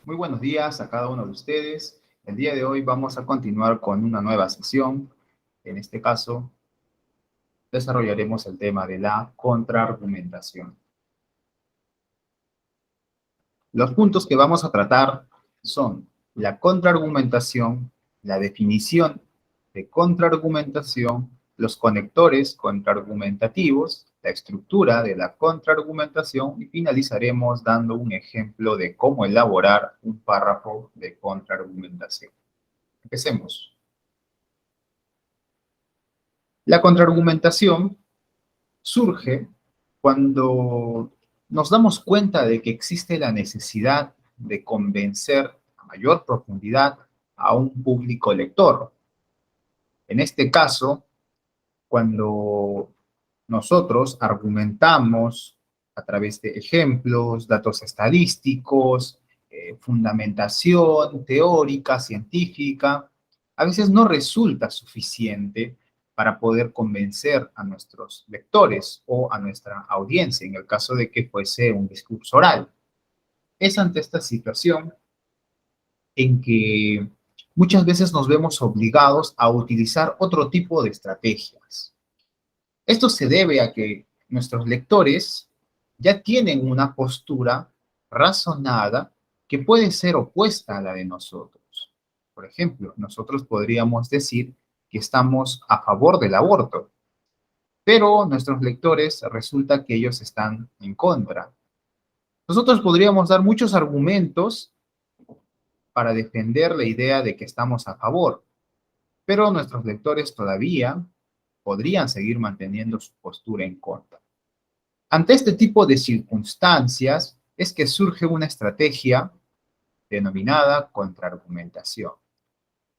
Muy buenos días a cada uno de ustedes. El día de hoy vamos a continuar con una nueva sesión. En este caso, desarrollaremos el tema de la contraargumentación. Los puntos que vamos a tratar son la contraargumentación, la definición de contraargumentación, los conectores contraargumentativos, la estructura de la contraargumentación y finalizaremos dando un ejemplo de cómo elaborar un párrafo de contraargumentación. Empecemos. La contraargumentación surge cuando nos damos cuenta de que existe la necesidad de convencer a mayor profundidad a un público lector. En este caso, cuando nosotros argumentamos a través de ejemplos, datos estadísticos, fundamentación teórica, científica, a veces no resulta suficiente para poder convencer a nuestros lectores o a nuestra audiencia, en el caso de que fuese un discurso oral. Es ante esta situación en que muchas veces nos vemos obligados a utilizar otro tipo de estrategias. Esto se debe a que nuestros lectores ya tienen una postura razonada que puede ser opuesta a la de nosotros. Por ejemplo, nosotros podríamos decir que estamos a favor del aborto, pero nuestros lectores resulta que ellos están en contra. Nosotros podríamos dar muchos argumentos para defender la idea de que estamos a favor, pero nuestros lectores todavía podrían seguir manteniendo su postura en contra. Ante este tipo de circunstancias es que surge una estrategia denominada contraargumentación,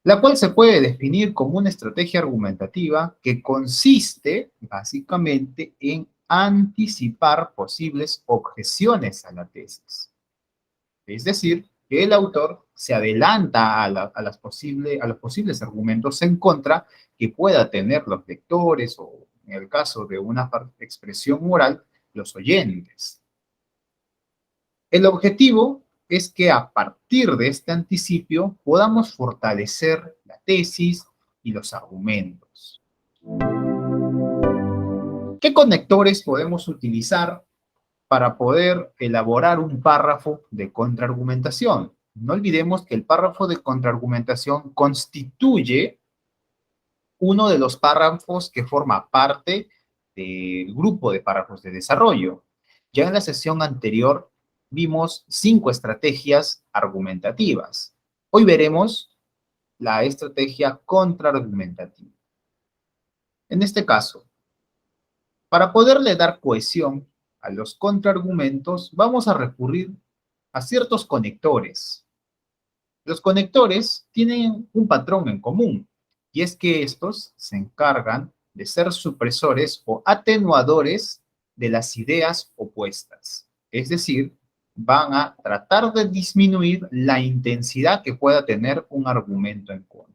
la cual se puede definir como una estrategia argumentativa que consiste básicamente en anticipar posibles objeciones a la tesis. Es decir, que el autor se adelanta a los posibles argumentos en contra que pueda tener los lectores o, en el caso de una expresión oral, los oyentes. El objetivo es que a partir de este anticipio podamos fortalecer la tesis y los argumentos. ¿Qué conectores podemos utilizar para poder elaborar un párrafo de contraargumentación? No olvidemos que el párrafo de contraargumentación constituye uno de los párrafos que forma parte del grupo de párrafos de desarrollo. Ya en la sesión anterior vimos 5 estrategias argumentativas. Hoy veremos la estrategia contraargumentativa. En este caso, para poderle dar cohesión a los contraargumentos, vamos a recurrir a ciertos conectores. Los conectores tienen un patrón en común, y es que estos se encargan de ser supresores o atenuadores de las ideas opuestas. Es decir, van a tratar de disminuir la intensidad que pueda tener un argumento en contra.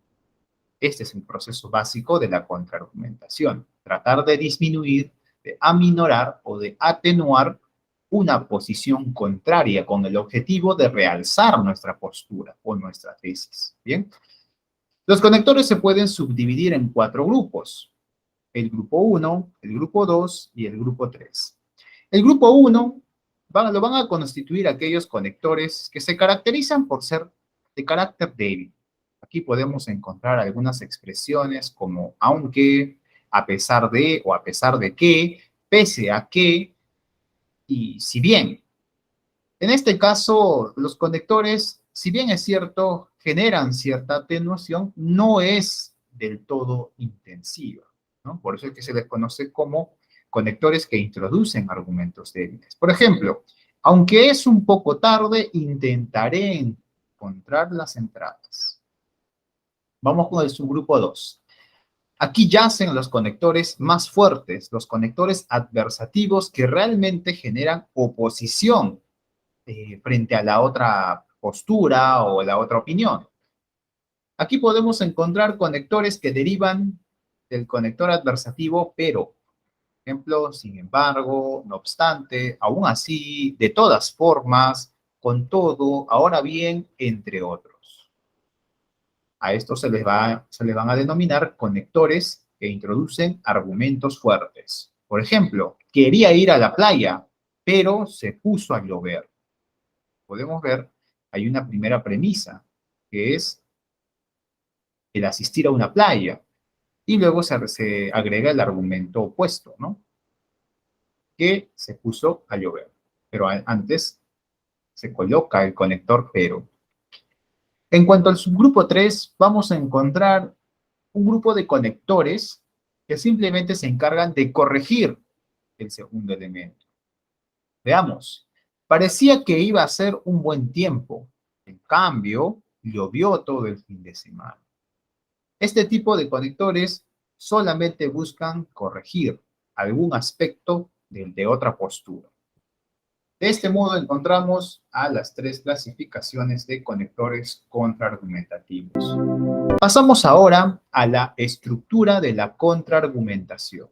Este es un proceso básico de la contraargumentación, tratar de disminuir, de aminorar o de atenuar una posición contraria con el objetivo de realzar nuestra postura o nuestra tesis. ¿Bien? Los conectores se pueden subdividir en 4 grupos. El grupo 1, el grupo 2 y el grupo 3. El grupo 1 lo van a constituir aquellos conectores que se caracterizan por ser de carácter débil. Aquí podemos encontrar algunas expresiones como aunque, a pesar de o a pesar de que, pese a que y si bien. En este caso, los conectores, si bien es cierto, generan cierta atenuación, no es del todo intensiva, ¿no? Por eso es que se les conoce como conectores que introducen argumentos débiles. Por ejemplo, aunque es un poco tarde, intentaré encontrar las entradas. Vamos con el subgrupo 2. Aquí yacen los conectores más fuertes, los conectores adversativos que realmente generan oposición frente a la otra postura o la otra opinión. Aquí podemos encontrar conectores que derivan del conector adversativo, pero, por ejemplo, sin embargo, no obstante, aún así, de todas formas, con todo, ahora bien, entre otros. A estos se les van a denominar conectores que introducen argumentos fuertes. Por ejemplo, quería ir a la playa, pero se puso a llover. Podemos ver, hay una primera premisa, que es el asistir a una playa, y luego se agrega el argumento opuesto, ¿no? Que se puso a llover. Pero antes se coloca el conector pero. En cuanto al subgrupo 3, vamos a encontrar un grupo de conectores que simplemente se encargan de corregir el segundo elemento. Veamos, parecía que iba a ser un buen tiempo. En cambio, llovió todo el fin de semana. Este tipo de conectores solamente buscan corregir algún aspecto del de otra postura. De este modo encontramos a las tres clasificaciones de conectores contraargumentativos. Pasamos ahora a la estructura de la contraargumentación.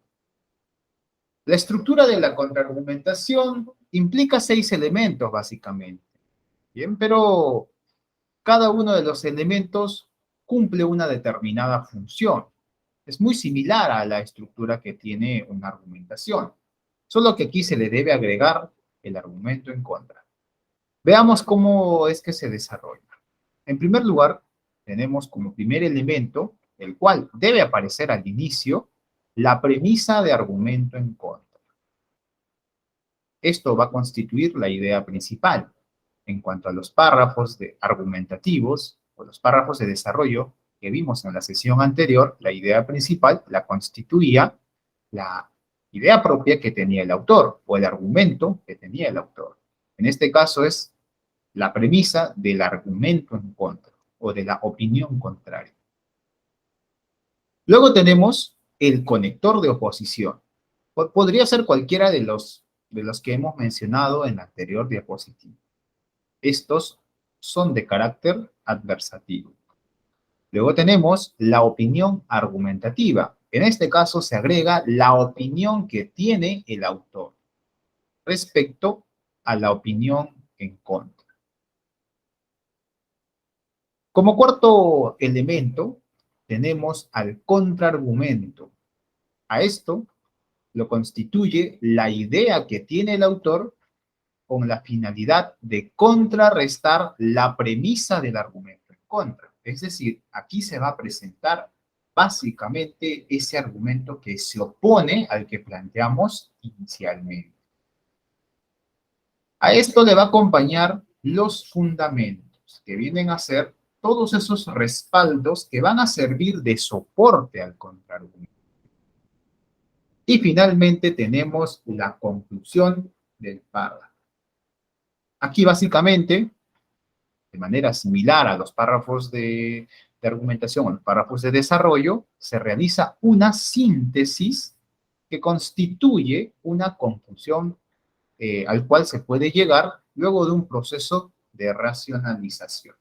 La estructura de la contraargumentación implica 6 elementos básicamente. Bien, pero cada uno de los elementos cumple una determinada función. Es muy similar a la estructura que tiene una argumentación, solo que aquí se le debe agregar el argumento en contra. Veamos cómo es que se desarrolla. En primer lugar, tenemos como primer elemento, el cual debe aparecer al inicio, la premisa de argumento en contra. Esto va a constituir la idea principal. En cuanto a los párrafos argumentativos o los párrafos de desarrollo que vimos en la sesión anterior, la idea principal la constituía la idea propia que tenía el autor o el argumento que tenía el autor. En este caso es la premisa del argumento en contra o de la opinión contraria. Luego tenemos el conector de oposición. Podría ser cualquiera de los que hemos mencionado en la anterior diapositiva. Estos son de carácter adversativo. Luego tenemos la opinión argumentativa. En este caso se agrega la opinión que tiene el autor respecto a la opinión en contra. Como cuarto elemento, tenemos al contraargumento. A esto lo constituye la idea que tiene el autor con la finalidad de contrarrestar la premisa del argumento en contra. Es decir, aquí se va a presentar básicamente ese argumento que se opone al que planteamos inicialmente. A esto le va a acompañar los fundamentos, que vienen a ser todos esos respaldos que van a servir de soporte al contraargumento. Y finalmente tenemos la conclusión del párrafo. Aquí básicamente, de manera similar a los párrafos de argumentación o los párrafos de desarrollo, se realiza una síntesis que constituye una conclusión al cual se puede llegar luego de un proceso de racionalización.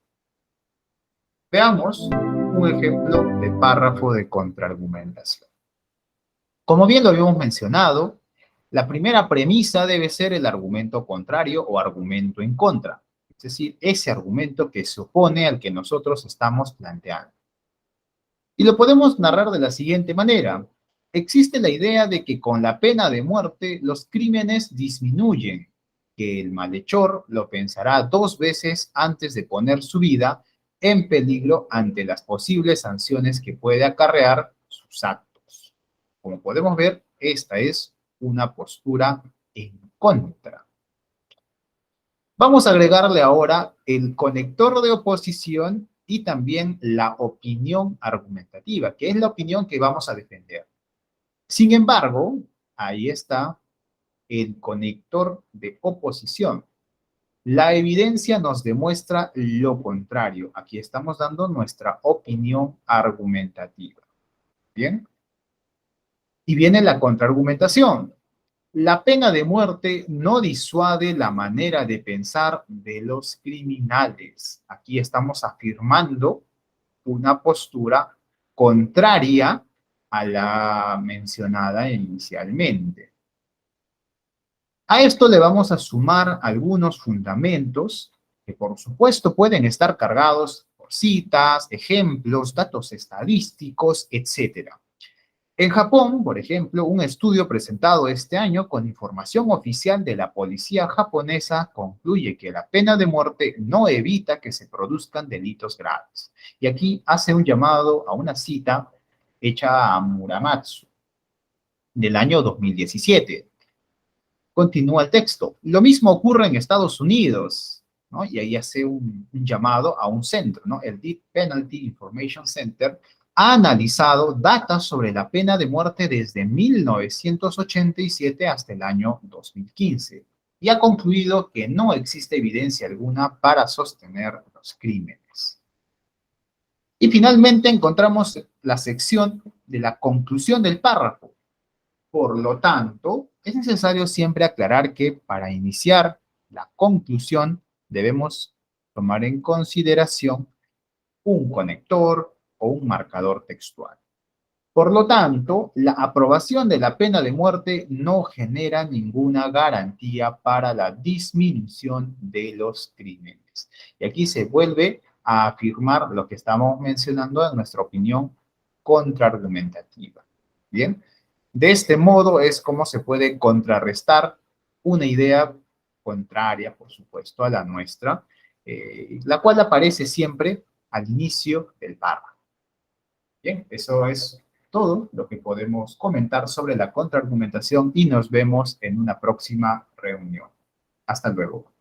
Veamos un ejemplo de párrafo de contraargumentación. Como bien lo habíamos mencionado, la primera premisa debe ser el argumento contrario o argumento en contra, es decir, ese argumento que se opone al que nosotros estamos planteando. Y lo podemos narrar de la siguiente manera. Existe la idea de que con la pena de muerte los crímenes disminuyen, que el malhechor lo pensará 2 veces antes de poner su vida en peligro ante las posibles sanciones que puede acarrear sus actos. Como podemos ver, esta es una postura en contra. Vamos a agregarle ahora el conector de oposición y también la opinión argumentativa, que es la opinión que vamos a defender. Sin embargo, ahí está el conector de oposición. La evidencia nos demuestra lo contrario. Aquí estamos dando nuestra opinión argumentativa. ¿Bien? Y viene la contraargumentación. La pena de muerte no disuade la manera de pensar de los criminales. Aquí estamos afirmando una postura contraria a la mencionada inicialmente. A esto le vamos a sumar algunos fundamentos que por supuesto pueden estar cargados por citas, ejemplos, datos estadísticos, etcétera. En Japón, por ejemplo, un estudio presentado este año con información oficial de la policía japonesa concluye que la pena de muerte no evita que se produzcan delitos graves. Y aquí hace un llamado a una cita hecha a Muramatsu del año 2017. Continúa el texto. Lo mismo ocurre en Estados Unidos, ¿no? Y ahí hace un llamado a un centro, ¿no? El Death Penalty Information Center ha analizado datos sobre la pena de muerte desde 1987 hasta el año 2015 y ha concluido que no existe evidencia alguna para sostener los crímenes. Y finalmente encontramos la sección de la conclusión del párrafo. Por lo tanto, es necesario siempre aclarar que para iniciar la conclusión debemos tomar en consideración un conector o un marcador textual. Por lo tanto, la aprobación de la pena de muerte no genera ninguna garantía para la disminución de los crímenes. Y aquí se vuelve a afirmar lo que estamos mencionando en nuestra opinión contraargumentativa. Bien, de este modo es como se puede contrarrestar una idea contraria, por supuesto, a la nuestra, la cual aparece siempre al inicio del párrafo. Bien, eso es todo lo que podemos comentar sobre la contraargumentación y nos vemos en una próxima reunión. Hasta luego.